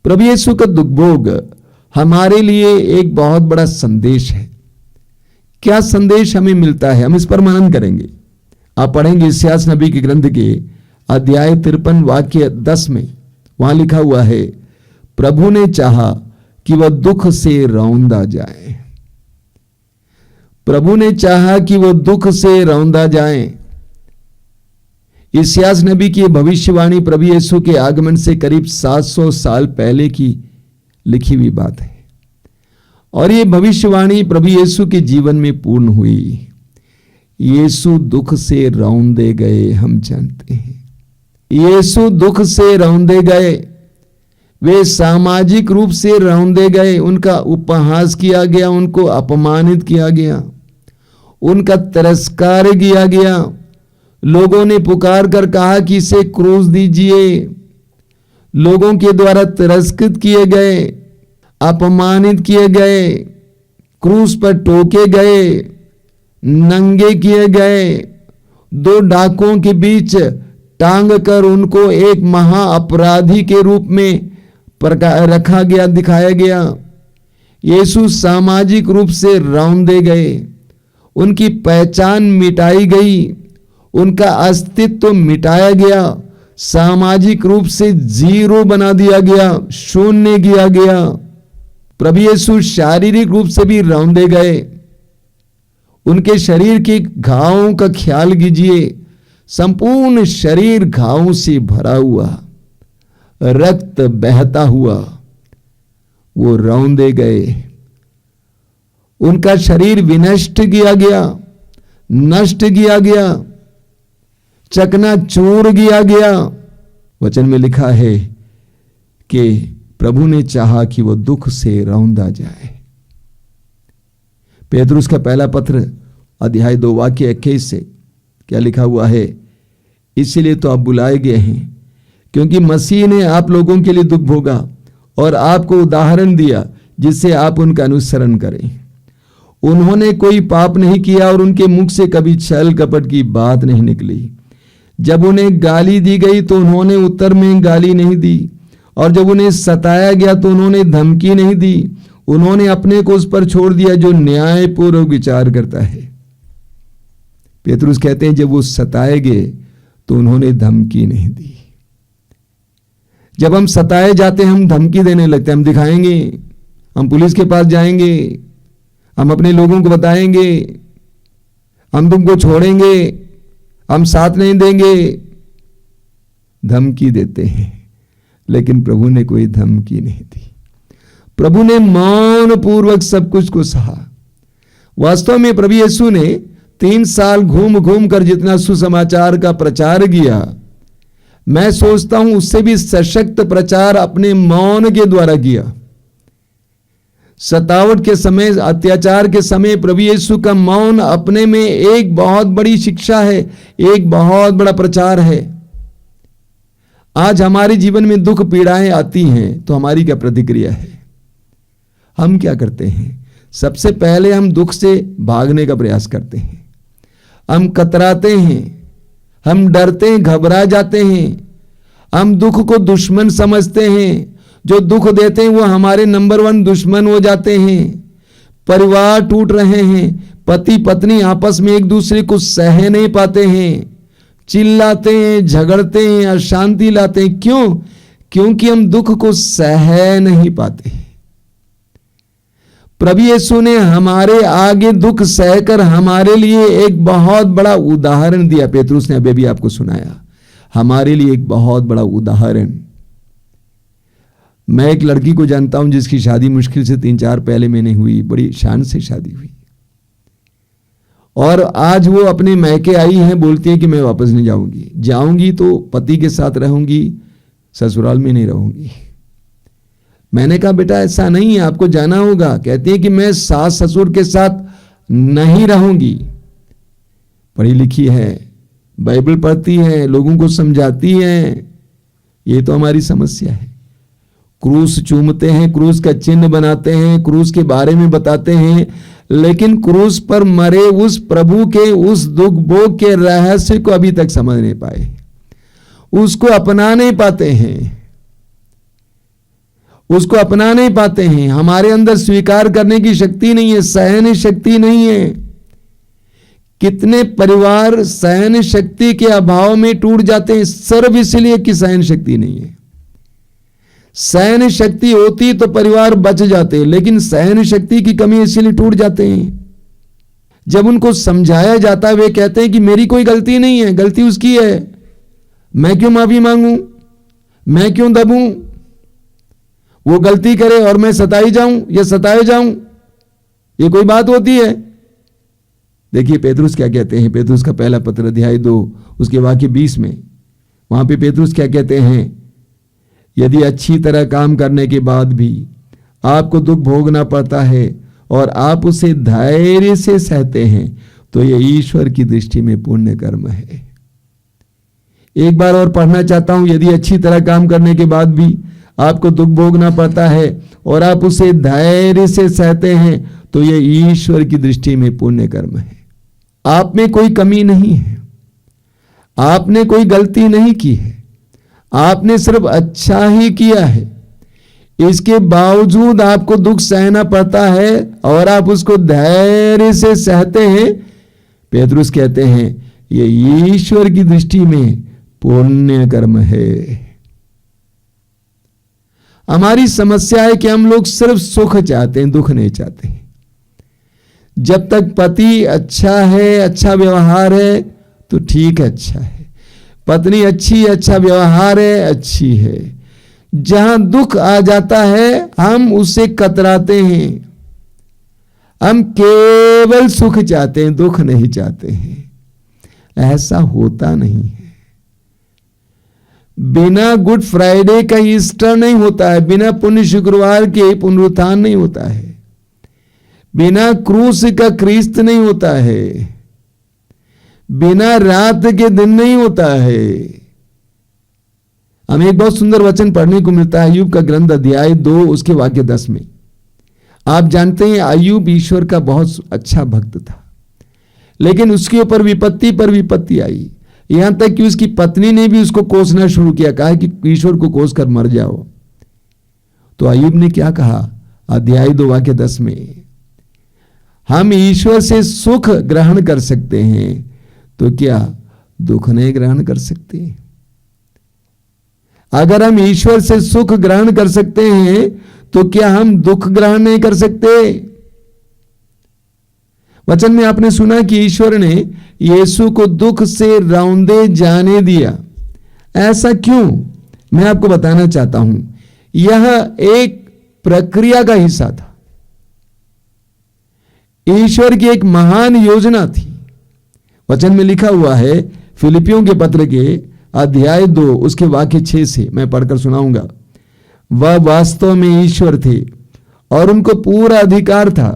प्रभु यीशु का दुख भोग हमारे लिए एक बहुत बड़ा संदेश है। क्या संदेश हमें मिलता है, हम इस पर मनन करेंगे। आप पढ़ेंगे इस्यास नबी के ग्रंथ के अध्याय 53 वाक्य 10 में, वहां लिखा हुआ है, प्रभु ने चाहा कि वह दुख से रौंदा जाए। प्रभु ने चाहा कि वह दुख से रौंदा जाए। इस्यास नबी की भविष्यवाणी प्रभु यीशु के आगमन से करीब 700 साल पहले की लिखी हुई बात है, और ये भविष्यवाणी प्रभु यीशु के जीवन में पूर्ण हुई। यीशु दुख से रौंदे गए, हम जानते हैं। यीशु दुख से रौंदे गए, वे सामाजिक रूप से रौंदे गए, उनका उपहास किया गया, उनको अपमानित किया गया, उनका तिरस्कार किया गया। लोगों ने पुकार कर कहा कि इसे क्रूस दीजिए। लोगों के द्वारा तिरस्कृत किए गए, अपमानित किए गए, क्रूस पर टोके गए, नंगे किए गए, 2 डाकुओं के बीच टांग कर उनको एक महा अपराधी के रूप में रखा गया, दिखाया गया। यीशु सामाजिक रूप से रौंदे गए, उनकी पहचान मिटाई गई, उनका अस्तित्व मिटाया गया, सामाजिक रूप से जीरो बना दिया गया, शून्य किया गया। प्रभु यीशु शारीरिक रूप से भी रौंदे गए। उनके शरीर के घावों का ख्याल कीजिए, संपूर्ण शरीर घावों से भरा हुआ, रक्त बहता हुआ, वो रौंदे गए। उनका शरीर विनष्ट किया गया, नष्ट किया गया, चकनाचूर किया गया। वचन में लिखा है कि प्रभु ने चाहा कि वह दुख से रौंदा जाए। पेतरुस का पहला पत्र अध्याय 2 वाक्य 21 से क्या लिखा हुआ है, इसलिए तो आप बुलाए गए हैं, क्योंकि मसीह ने आप लोगों के लिए दुख भोगा और आपको उदाहरण दिया जिससे आप उनका अनुसरण करें। उन्होंने कोई पाप नहीं किया और उनके मुख से कभी छल कपट की बात नहीं निकली। जब उन्हें गाली दी गई तो उन्होंने उत्तर में गाली नहीं दी, और जब उन्हें सताया गया तो उन्होंने धमकी नहीं दी। उन्होंने अपने को उस पर छोड़ दिया जो न्यायपूर्वक विचार करता है। पेतरुस कहते हैं, जब वो सताए गए तो उन्होंने धमकी नहीं दी। जब हम सताए जाते हैं, हम धमकी देने लगते हैं, हम दिखाएंगे, हम पुलिस के पास जाएंगे, हम अपने लोगों को बताएंगे, हम तुमको छोड़ेंगे, हम साथ नहीं देंगे, धमकी देते हैं। लेकिन प्रभु ने कोई धमकी नहीं दी। प्रभु ने मौन पूर्वक सब कुछ को सहा। वास्तव में प्रभु यीशु ने 3 साल घूम घूम कर जितना सुसमाचार का प्रचार किया, मैं सोचता हूं उससे भी सशक्त प्रचार अपने मौन के द्वारा किया। सतावट के समय, अत्याचार के समय प्रभु यीशु का मौन अपने में एक बहुत बड़ी शिक्षा है, एक बहुत बड़ा प्रचार है। आज हमारे जीवन में दुख पीड़ाएं आती हैं तो हमारी क्या प्रतिक्रिया है? हम क्या करते हैं? सबसे पहले हम दुख से भागने का प्रयास करते हैं, हम कतराते हैं, हम डरते हैं, घबरा जाते हैं, हम दुख को दुश्मन समझते हैं। जो दुख देते हैं वो हमारे नंबर 1 दुश्मन हो जाते हैं। परिवार टूट रहे हैं, पति पत्नी आपस में एक दूसरे को सह नहीं पाते हैं, चिल्लाते हैं, झगड़ते हैं, अशांति लाते हैं। क्यों? क्योंकि हम दुख को सह नहीं पाते। प्रभु यीशु ने हमारे आगे दुख सहकर हमारे लिए एक बहुत बड़ा उदाहरण दिया। पेतरुस ने अभी भी आपको सुनाया, हमारे लिए एक बहुत बड़ा उदाहरण। मैं एक लड़की को जानता हूं जिसकी शादी मुश्किल से 3-4 पहले महीने हुई, बड़ी शान से शादी हुई, और आज वो अपने मैके आई है, बोलती है कि मैं वापस नहीं जाऊंगी, जाऊंगी तो पति के साथ रहूंगी, ससुराल में नहीं रहूंगी। मैंने कहा बेटा ऐसा नहीं है, आपको जाना होगा। कहती है कि मैं सास ससुर के साथ नहीं रहूंगी। पढ़ी लिखी है, बाइबल पढ़ती है, लोगों को समझाती है। ये तो हमारी समस्या है। क्रूस चूमते हैं, क्रूस का चिन्ह बनाते हैं, क्रूस के बारे में बताते हैं, लेकिन क्रूस पर मरे उस प्रभु के उस दुख भोग के रहस्य को अभी तक समझ नहीं पाए, उसको अपना नहीं पाते हैं। उसको अपना नहीं पाते हैं। हमारे अंदर स्वीकार करने की शक्ति नहीं है, सहन शक्ति नहीं है। कितने परिवार सहन शक्ति के अभाव में टूट जाते हैं, सिर्फ इसलिए कि सहन शक्ति नहीं है। सहन शक्ति होती तो परिवार बच जाते, लेकिन सहन शक्ति की कमी इसलिए टूट जाते हैं। जब उनको समझाया जाता है वे कहते हैं कि मेरी कोई गलती नहीं है, गलती उसकी है, मैं क्यों माफी मांगूं, मैं क्यों दबूं, वो गलती करे और मैं सताई जाऊं या सताए जाऊं, ये कोई बात होती है। देखिए पेतरुस क्या कहते हैं, पेतरुस का पहला पत्र अध्याय 2 उसके वाक्य 20 में, वहां पे पेतरुस क्या कहते हैं, यदि अच्छी तरह काम करने के बाद भी आपको दुख भोगना पड़ता है और आप उसे धैर्य से सहते हैं तो यह ईश्वर की दृष्टि में पुण्य कर्म है। एक बार और पढ़ना चाहता हूं, यदि अच्छी तरह काम करने के बाद भी आपको दुख भोगना पड़ता है और आप उसे धैर्य से सहते हैं तो यह ईश्वर की दृष्टि में पुण्य कर्म है। आप में कोई कमी नहीं है, आपने कोई गलती नहीं की है, आपने सिर्फ अच्छा ही किया है। इसके बावजूद आपको दुख सहना पड़ता है और आप उसको धैर्य से सहते हैं। पेतरुस कहते हैं यह ईश्वर की दृष्टि में पुण्य कर्म है। हमारी समस्या है कि हम लोग सिर्फ सुख चाहते हैं, दुख नहीं चाहते। जब तक पति अच्छा है, अच्छा व्यवहार है तो ठीक है, अच्छा है, पत्नी अच्छी है, अच्छा व्यवहार है, अच्छी है। जहां दुख आ जाता है हम उससे कतराते हैं। हम केवल सुख चाहते हैं, दुख नहीं चाहते हैं। ऐसा होता नहीं है। बिना गुड फ्राइडे का ईस्टर नहीं होता है, बिना पुण्य शुक्रवार के पुनरुत्थान नहीं होता है, बिना क्रूस का क्रिस्त नहीं होता है, बिना रात के दिन नहीं होता है। हमें एक बहुत सुंदर वचन पढ़ने को मिलता है अय्यूब का ग्रंथ अध्याय 2 उसके वाक्य 10 में। आप जानते हैं अय्यूब ईश्वर का बहुत अच्छा भक्त था, लेकिन उसके ऊपर विपत्ति पर विपत्ति आई, यहां तक कि उसकी पत्नी ने भी उसको कोसना शुरू किया, कहा कि ईश्वर को कोस कर मर जाओ। तो अय्यूब ने क्या कहा अध्याय 2 वाक्य 10 में, हम ईश्वर से सुख ग्रहण कर सकते हैं तो क्या दुख नहीं ग्रहण कर सकते? अगर हम ईश्वर से सुख ग्रहण कर सकते हैं तो क्या हम दुख ग्रहण नहीं कर सकते? वचन में आपने सुना कि ईश्वर ने यीशु को दुख से रौंदे जाने दिया। ऐसा क्यों? मैं आपको बताना चाहता हूं। यह एक प्रक्रिया का हिस्सा था, ईश्वर की एक महान योजना थी। वचन में लिखा हुआ है फिलिपियों के पत्र के अध्याय 2 उसके वाक्य 6 से मैं पढ़कर सुनाऊंगा। वह वास्तव में ईश्वर थे और उनको पूरा अधिकार था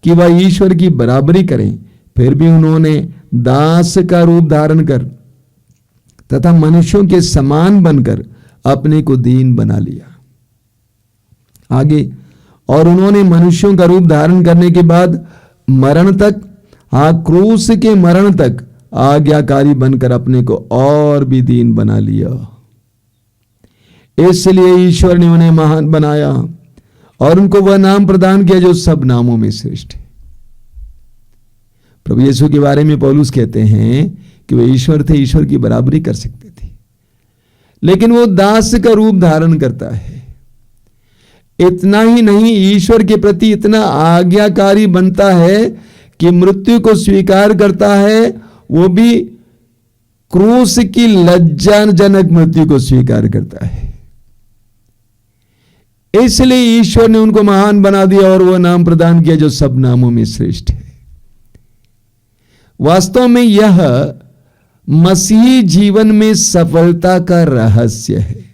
कि वह ईश्वर की बराबरी करें, फिर भी उन्होंने दास का रूप धारण कर तथा मनुष्यों के समान बनकर अपने को दीन बना लिया। आगे, और उन्होंने मनुष्यों का रूप धारण करने के बाद मरण तक, क्रूस के मरण तक आज्ञाकारी बनकर अपने को और भी दीन बना लिया। इसलिए ईश्वर ने उन्हें महान बनाया और उनको वह नाम प्रदान किया जो सब नामों में श्रेष्ठ है। प्रभु यीशु के बारे में पौलुस कहते हैं कि वे ईश्वर थे, ईश्वर की बराबरी कर सकते थे, लेकिन वो दास का रूप धारण करता है। इतना ही नहीं, ईश्वर के प्रति इतना आज्ञाकारी बनता है कि मृत्यु को स्वीकार करता है, वो भी क्रूस की लज्जाजनक मृत्यु को स्वीकार करता है। इसलिए ईश्वर ने उनको महान बना दिया और वह नाम प्रदान किया जो सब नामों में श्रेष्ठ है। वास्तव में यह मसीही जीवन में सफलता का रहस्य है।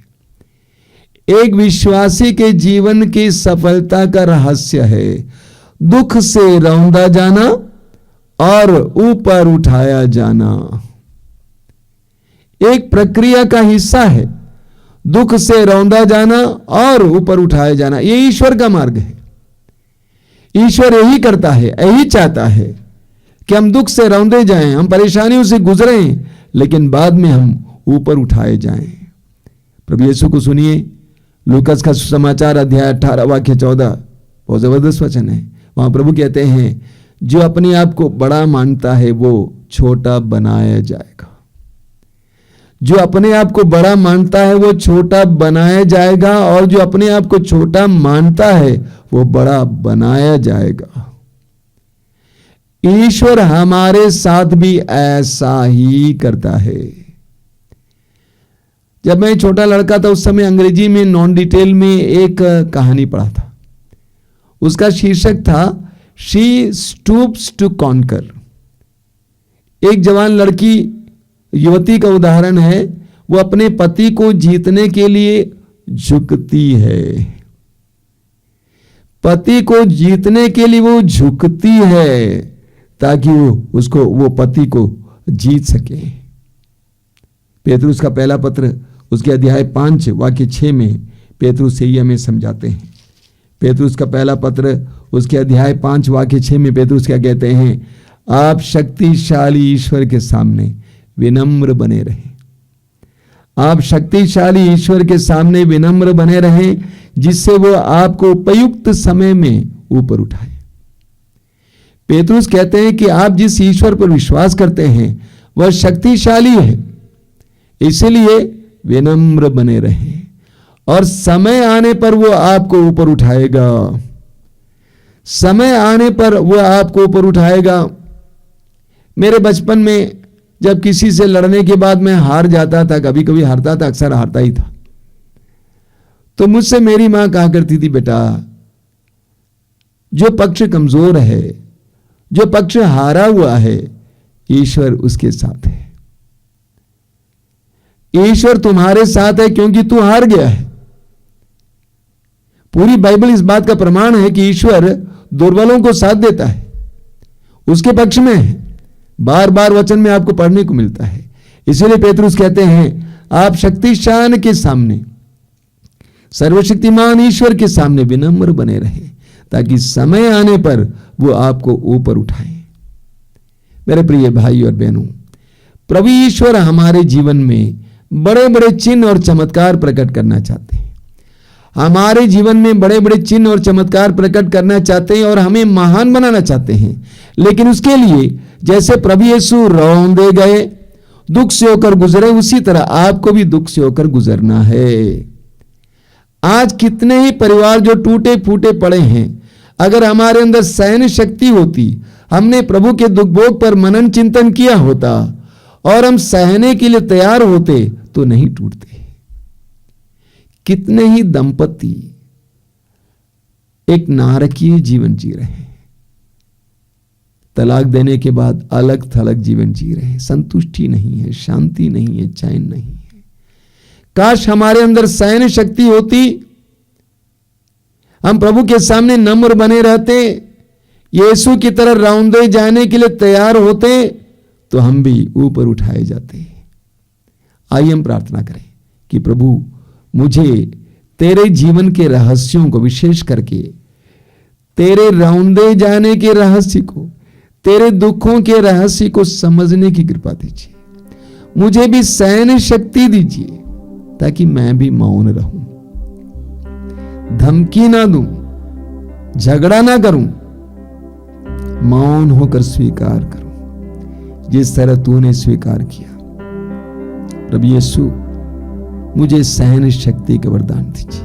एक विश्वासी के जीवन की सफलता का रहस्य है दुख से रौंदा जाना और ऊपर उठाया जाना। एक प्रक्रिया का हिस्सा है दुख से रौंदा जाना और ऊपर उठाया जाना। यह ईश्वर का मार्ग है। ईश्वर यही करता है, यही चाहता है कि हम दुख से रौंदे जाएं, हम परेशानियों से गुजरें, लेकिन बाद में हम ऊपर उठाए जाएं। प्रभु यीशु को सुनिए, लूकास का सुसमाचार अध्याय 18 वाक्य 14, बहुत जबरदस्त वचन है। वहां प्रभु कहते हैं, जो अपने आप को बड़ा मानता है वो छोटा बनाया जाएगा। जो अपने आप को बड़ा मानता है वो छोटा बनाया जाएगा, और जो अपने आप को छोटा मानता है वो बड़ा बनाया जाएगा। ईश्वर हमारे साथ भी ऐसा ही करता है। जब मैं छोटा लड़का था उस समय अंग्रेजी में नॉन डिटेल में एक कहानी पढ़ा था। उसका शीर्षक था शी स्टूप्स टू कॉन्कर। एक जवान लड़की, युवती का उदाहरण है, वो अपने पति को जीतने के लिए झुकती है। पति को जीतने के लिए वो झुकती है ताकि वो पति को जीत सके। पेतरुस का पहला पत्र उसके अध्याय 5 वाक्य 6 में पेतरुस से ही हमें समझाते हैं। पेतरुस का पहला पत्र उसके अध्याय 5 वाक्य 6 में पेतरुस क्या कहते हैं, आप शक्तिशाली ईश्वर के सामने विनम्र बने रहें। आप शक्तिशाली ईश्वर के सामने विनम्र बने रहें, जिससे वो आपको उपयुक्त समय में ऊपर उठाए। पेतरुस कहते हैं कि आप जिस ईश्वर पर विश्वास करते हैं वह शक्तिशाली है, इसलिए विनम्र बने रहें, और समय आने पर वो आपको ऊपर उठाएगा। समय आने पर वो आपको ऊपर उठाएगा। मेरे बचपन में जब किसी से लड़ने के बाद मैं हार जाता था, कभी कभी हारता था, अक्सर हारता ही था, तो मुझसे मेरी मां कहा करती थी, बेटा जो पक्ष कमजोर है, जो पक्ष हारा हुआ है, ईश्वर उसके साथ है। ईश्वर तुम्हारे साथ है क्योंकि तू हार गया है। पूरी बाइबल इस बात का प्रमाण है कि ईश्वर दुर्बलों को साथ देता है, उसके पक्ष में है। बार बार वचन में आपको पढ़ने को मिलता है। इसलिए पेतरुस कहते हैं, आप शक्तिशान के सामने, सर्वशक्तिमान ईश्वर के सामने विनम्र बने रहें, ताकि समय आने पर वो आपको ऊपर उठाए। मेरे प्रिय भाई और बहनों, प्रभु ईश्वर हमारे जीवन में बड़े बड़े चिन्ह और चमत्कार प्रकट करना चाहते हैं। हमारे जीवन में बड़े बड़े चिन्ह और चमत्कार प्रकट करना चाहते हैं और हमें महान बनाना चाहते हैं। लेकिन उसके लिए जैसे प्रभु यीशु रौंदे गए, दुख से होकर गुजरे, उसी तरह आपको भी दुख से होकर गुजरना है। आज कितने ही परिवार जो टूटे फूटे पड़े हैं, अगर हमारे अंदर सहन शक्ति होती, हमने प्रभु के दुख भोग पर मनन चिंतन किया होता और हम सहने के लिए तैयार होते, तो नहीं टूटते। कितने ही दंपति एक नारकीय जीवन जी रहे हैं, तलाक देने के बाद अलग थलग जीवन जी रहे हैं, संतुष्टि नहीं है, शांति नहीं है, चैन नहीं है। काश हमारे अंदर सहन शक्ति होती, हम प्रभु के सामने नम्र बने रहते, यीशु की तरह रौंदे जाने के लिए तैयार होते, तो हम भी ऊपर उठाए जाते। आइए हम प्रार्थना करें कि प्रभु मुझे तेरे जीवन के रहस्यों को, विशेष करके तेरे रौंदे जाने के रहस्य को, तेरे दुखों के रहस्य को समझने की कृपा दीजिए। मुझे भी सहन शक्ति दीजिए ताकि मैं भी मौन रहूं, धमकी ना दूं, झगड़ा ना करूं, मौन होकर स्वीकार करूं जिस तरह तूने स्वीकार किया। प्रभु यीशु मुझे सहन शक्ति का वरदान दीजिए।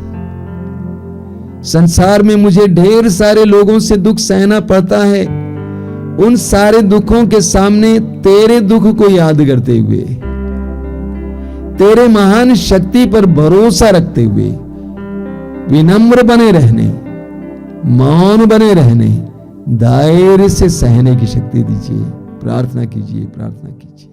संसार में मुझे ढेर सारे लोगों से दुख सहना पड़ता है, उन सारे दुखों के सामने तेरे दुख को याद करते हुए, तेरे महान शक्ति पर भरोसा रखते हुए विनम्र बने रहने, मौन बने रहने, धैर्य से सहने की शक्ति दीजिए। प्रार्थना कीजिए, प्रार्थना कीजिए।